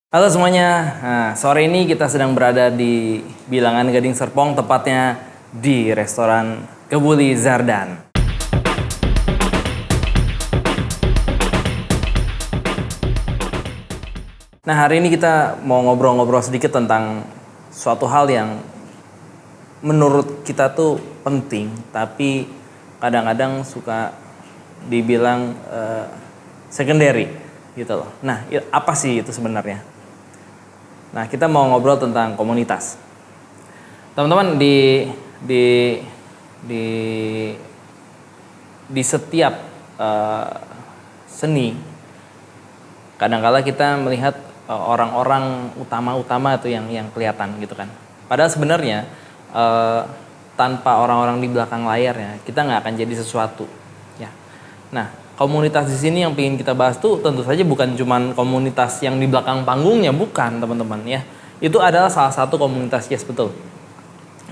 Halo semuanya, nah, sore ini kita sedang berada di Bilangan Gading Serpong, tepatnya di restoran Kebuli Zardan. Nah, hari ini kita mau ngobrol-ngobrol sedikit tentang suatu hal yang menurut kita tuh penting, tapi kadang-kadang suka dibilang secondary gitu loh. Nah, apa sih itu sebenarnya? Nah, kita mau ngobrol tentang komunitas. Teman-teman di di di setiap seni, kadang-kala kita melihat orang-orang utama-utama itu yang kelihatan gitu kan. Padahal sebenarnya tanpa orang-orang di belakang layarnya kita nggak akan jadi sesuatu. Ya. Nah, komunitas di sini yang ingin kita bahas tuh tentu saja bukan cuman komunitas yang di belakang panggungnya, bukan teman-teman ya. Itu adalah salah satu komunitas, yes betul.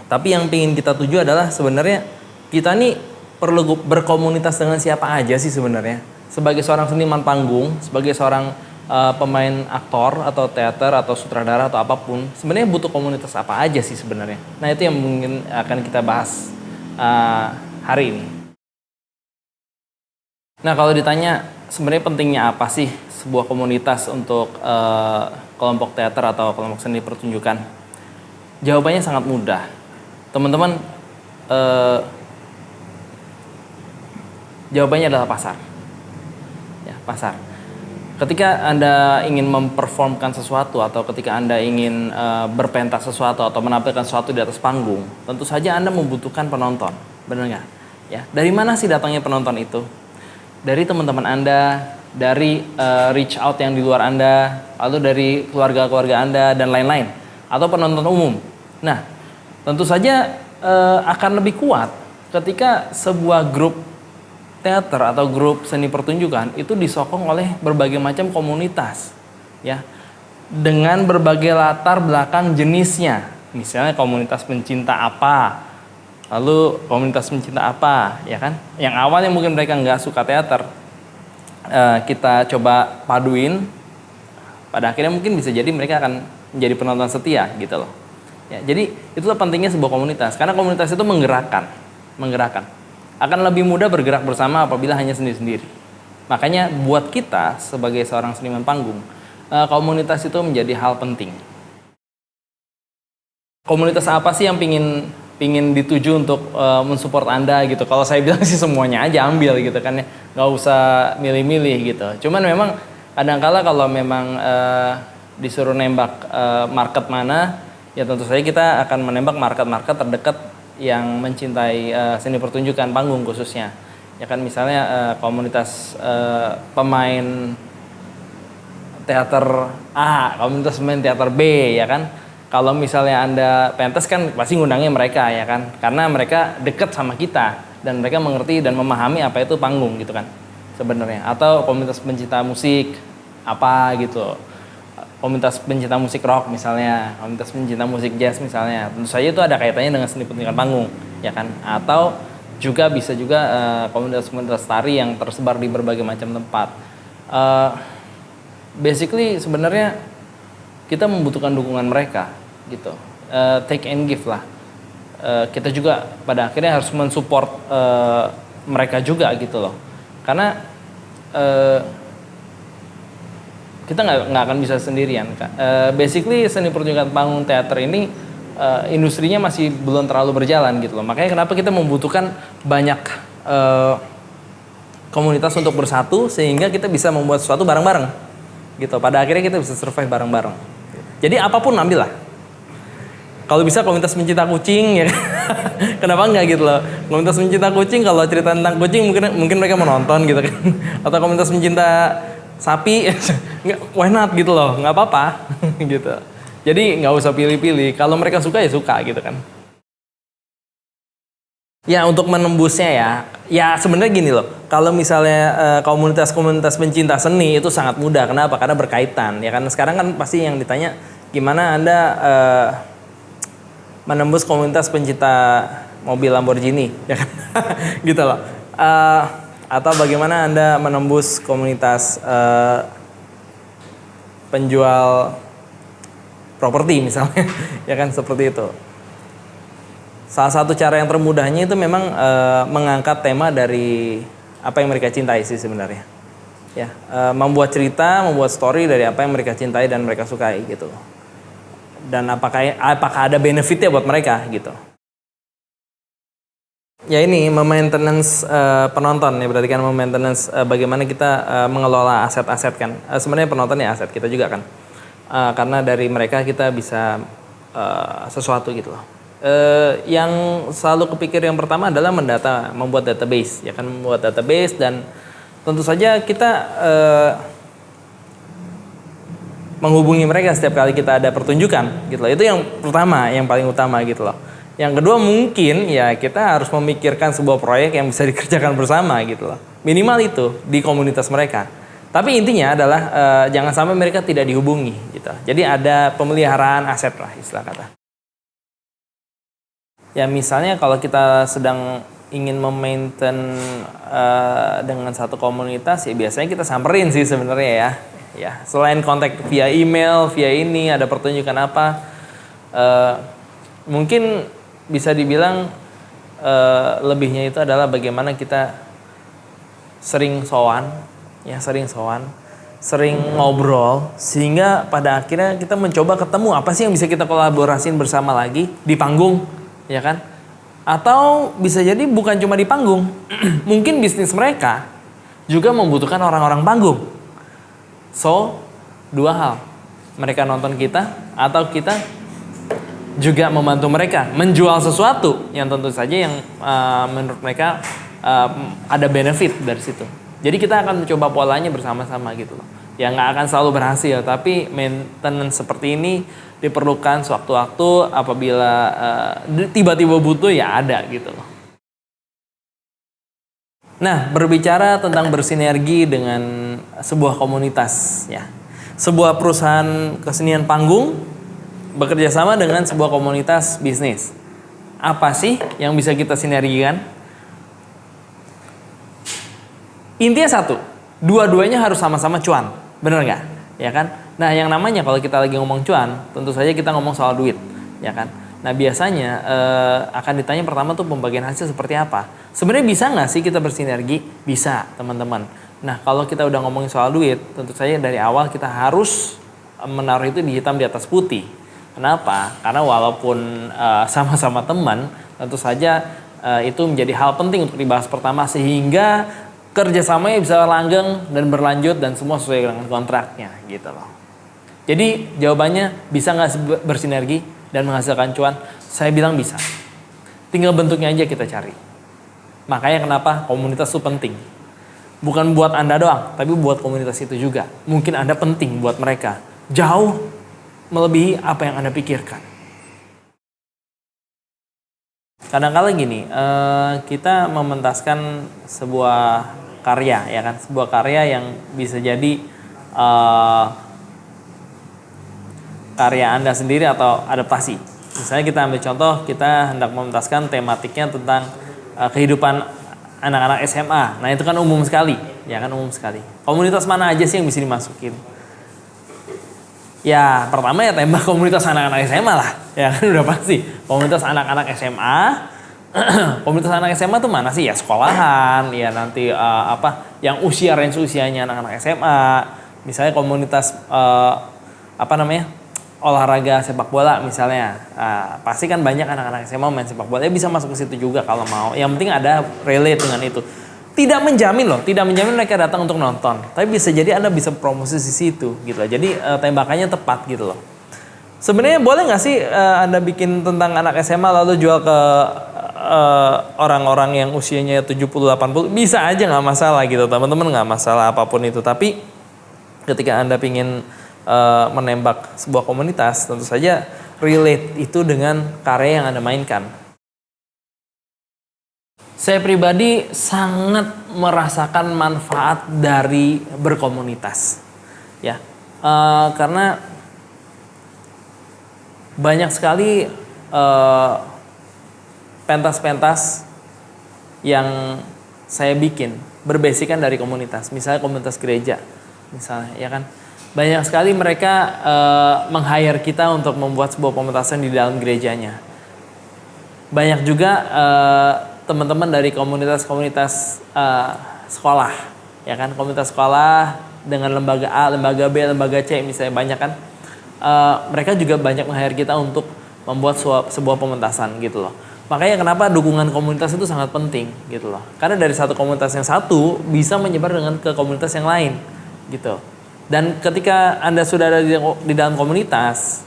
Tapi yang ingin kita tuju adalah sebenarnya kita nih perlu berkomunitas dengan siapa aja sih sebenarnya. Sebagai seorang seniman panggung, sebagai seorang pemain aktor atau teater atau sutradara atau apapun, sebenarnya butuh komunitas apa aja sih sebenarnya. Nah, itu yang mungkin akan kita bahas hari ini. Nah, kalau ditanya sebenarnya pentingnya apa sih sebuah komunitas untuk kelompok teater atau kelompok seni pertunjukan? Jawabannya sangat mudah. Teman-teman, jawabannya adalah pasar. Ya, pasar. Ketika Anda ingin memperformkan sesuatu atau ketika Anda ingin berpentas sesuatu atau menampilkan sesuatu di atas panggung, tentu saja Anda membutuhkan penonton. Benar nggak? Ya, dari mana sih datangnya penonton itu? Dari teman-teman Anda, dari reach out yang di luar Anda, lalu dari keluarga-keluarga Anda dan lain-lain, atau penonton umum. Nah, tentu saja akan lebih kuat ketika sebuah grup teater atau grup seni pertunjukan itu disokong oleh berbagai macam komunitas, ya, dengan berbagai latar belakang jenisnya. Misalnya komunitas pencinta apa, lalu komunitas pencinta apa, ya kan? Yang awalnya mungkin mereka nggak suka teater, kita coba paduin, pada akhirnya mungkin bisa jadi mereka akan menjadi penonton setia gitu loh. Ya, jadi itulah pentingnya sebuah komunitas, karena komunitas itu menggerakkan. Akan lebih mudah bergerak bersama apabila hanya sendiri-sendiri. Makanya buat kita sebagai seorang seniman panggung, komunitas itu menjadi hal penting. Komunitas apa sih yang pingin dituju untuk mensupport Anda gitu? Kalau saya bilang sih semuanya aja ambil gitu kan ya, nggak usah milih-milih gitu. Cuman memang kadang-kala kalau memang disuruh nembak market mana, ya tentu saja kita akan menembak market-market terdekat yang mencintai seni pertunjukan panggung khususnya. Ya kan, misalnya komunitas pemain teater A, komunitas pemain teater B, ya kan. Kalau misalnya Anda pentas kan pasti ngundangnya mereka, ya kan, karena mereka dekat sama kita dan mereka mengerti dan memahami apa itu panggung gitu kan sebenarnya. Atau komunitas pencinta musik apa gitu, komunitas pencinta musik rock misalnya, komunitas pencinta musik jazz misalnya, tentu saja itu ada kaitannya dengan seni pertunjukan panggung, ya kan. Atau juga bisa juga komunitas-komunitas tari yang tersebar di berbagai macam tempat. Basically sebenarnya kita membutuhkan dukungan mereka gitu, take and give lah. Kita juga pada akhirnya harus mensupport mereka juga gitu loh, karena kita nggak akan bisa sendirian. Basically seni pertunjukan panggung teater ini industrinya masih belum terlalu berjalan gitu loh. Makanya kenapa kita membutuhkan banyak komunitas untuk bersatu sehingga kita bisa membuat sesuatu bareng-bareng gitu. Pada akhirnya kita bisa survive bareng-bareng. Jadi apapun ambil lah. Kalau bisa komunitas pencinta kucing ya, kenapa enggak gitu loh. Komunitas pencinta kucing, kalau cerita tentang kucing mungkin mereka menonton gitu kan. Atau komunitas pencinta sapi, why not gitu loh, nggak apa-apa gitu. Jadi nggak usah pilih-pilih, kalau mereka suka ya suka gitu kan. Ya, untuk menembusnya ya sebenarnya gini loh. Kalau misalnya komunitas-komunitas pencinta seni itu sangat mudah. Kenapa? Karena berkaitan. Ya kan, sekarang kan pasti yang ditanya gimana Anda menembus komunitas pencinta mobil Lamborghini, ya kan? Gitu loh. Atau bagaimana Anda menembus komunitas penjual properti misalnya, ya kan seperti itu. Salah satu cara yang termudahnya itu memang mengangkat tema dari apa yang mereka cintai sih sebenarnya. Ya, membuat cerita, membuat story dari apa yang mereka cintai dan mereka sukai gitu. Dan apakah ada benefitnya buat mereka gitu. Ya ini memaintenance penonton ya, berarti kan memaintenance bagaimana kita mengelola aset-aset kan. Sebenarnya penonton ya aset kita juga kan. Karena dari mereka kita bisa sesuatu gitu loh. Yang selalu kepikir yang pertama adalah membuat database ya kan, membuat database dan tentu saja kita menghubungi mereka setiap kali kita ada pertunjukan gitu loh. Itu yang pertama, yang paling utama gitu loh. Yang kedua mungkin ya kita harus memikirkan sebuah proyek yang bisa dikerjakan bersama gitu loh. Minimal itu di komunitas mereka. Tapi intinya adalah jangan sampai mereka tidak dihubungi gitu. Jadi ada pemeliharaan aset lah istilah kata. Ya misalnya kalau kita sedang ingin memaintain dengan satu komunitas ya biasanya kita samperin sih sebenarnya ya. Ya selain kontak via email, via ini ada pertunjukan apa, mungkin bisa dibilang lebihnya itu adalah bagaimana kita sering sowan, sering ngobrol, sehingga pada akhirnya kita mencoba ketemu apa sih yang bisa kita kolaborasiin bersama lagi di panggung, ya kan? Atau bisa jadi bukan cuma di panggung, mungkin bisnis mereka juga membutuhkan orang-orang panggung. So, dua hal, mereka nonton kita atau kita juga membantu mereka menjual sesuatu yang tentu saja yang menurut mereka ada benefit dari situ. Jadi kita akan mencoba polanya bersama-sama gitu loh. Ya nggak akan selalu berhasil, tapi maintenance seperti ini diperlukan sewaktu-waktu apabila tiba-tiba butuh ya ada gitu loh. Nah, berbicara tentang bersinergi dengan sebuah komunitas ya. Sebuah perusahaan kesenian panggung bekerja sama dengan sebuah komunitas bisnis. Apa sih yang bisa kita sinergikan? Intinya satu, dua-duanya harus sama-sama cuan, bener nggak? Ya kan? Nah, yang namanya kalau kita lagi ngomong cuan, tentu saja kita ngomong soal duit, ya kan? Nah, biasanya akan ditanya pertama tuh pembagian hasil seperti apa. Sebenarnya bisa nggak sih kita bersinergi? Bisa, teman-teman. Nah, kalau kita udah ngomongin soal duit, tentu saja dari awal kita harus menaruh itu di hitam di atas putih. Kenapa? Karena walaupun sama-sama teman, tentu saja itu menjadi hal penting untuk dibahas pertama sehingga kerjasamanya bisa langgeng dan berlanjut dan semua sesuai dengan kontraknya gitu loh. Jadi jawabannya bisa nggak bersinergi dan menghasilkan cuan? Saya bilang bisa. Tinggal bentuknya aja kita cari. Makanya kenapa komunitas itu penting. Bukan buat Anda doang, tapi buat komunitas itu juga. Mungkin Anda penting buat mereka. Jauh melebihi apa yang Anda pikirkan. Kadang-kadang gini, kita mementaskan sebuah karya, ya kan, sebuah karya yang bisa jadi karya Anda sendiri atau adaptasi. Misalnya kita ambil contoh, kita hendak mementaskan tematiknya tentang kehidupan anak-anak SMA. Nah itu kan umum sekali, ya kan umum sekali. Komunitas mana aja sih yang bisa dimasukin? Ya pertama ya tembak komunitas anak-anak SMA lah, ya kan udah pasti. Komunitas anak-anak SMA, komunitas anak SMA tuh mana sih ya sekolahan, ya nanti yang range usianya anak-anak SMA. Misalnya komunitas olahraga sepak bola misalnya, pasti kan banyak anak-anak SMA main sepak bola, ya bisa masuk ke situ juga kalau mau. Yang penting ada relate dengan itu. Tidak menjamin mereka datang untuk nonton, tapi bisa jadi Anda bisa promosi di situ gitu loh. Jadi tembakannya tepat gitu loh. Sebenarnya boleh nggak sih Anda bikin tentang anak SMA lalu jual ke orang-orang yang usianya 70-80? Bisa aja, nggak masalah gitu teman-teman, nggak masalah apapun itu. Tapi ketika Anda pingin menembak sebuah komunitas, tentu saja relate itu dengan karya yang Anda mainkan. Saya pribadi sangat merasakan manfaat dari berkomunitas, ya, karena banyak sekali pentas-pentas yang saya bikin berbasikan dari komunitas, misalnya komunitas gereja, misalnya, ya kan. Banyak sekali mereka meng-hire kita untuk membuat sebuah pementasan di dalam gerejanya. Banyak juga teman-teman dari komunitas-komunitas sekolah, ya kan, komunitas sekolah dengan lembaga A, lembaga B, lembaga C misalnya banyak kan. Mereka juga banyak meng-hire kita untuk membuat sebuah pementasan gitu loh. Makanya kenapa dukungan komunitas itu sangat penting gitu loh. Karena dari satu komunitas yang satu bisa menyebar ke komunitas yang lain gitu. Dan ketika Anda sudah ada di dalam komunitas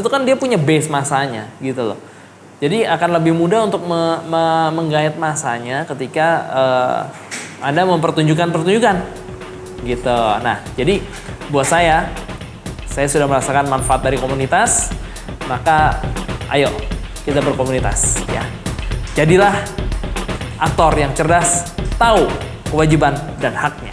itu kan dia punya base masanya gitu loh. Jadi akan lebih mudah untuk menggait masanya ketika Anda mempertunjukkan pertunjukan gitu. Nah, jadi buat saya sudah merasakan manfaat dari komunitas, maka ayo kita berkomunitas ya. Jadilah aktor yang cerdas, tahu kewajiban dan haknya.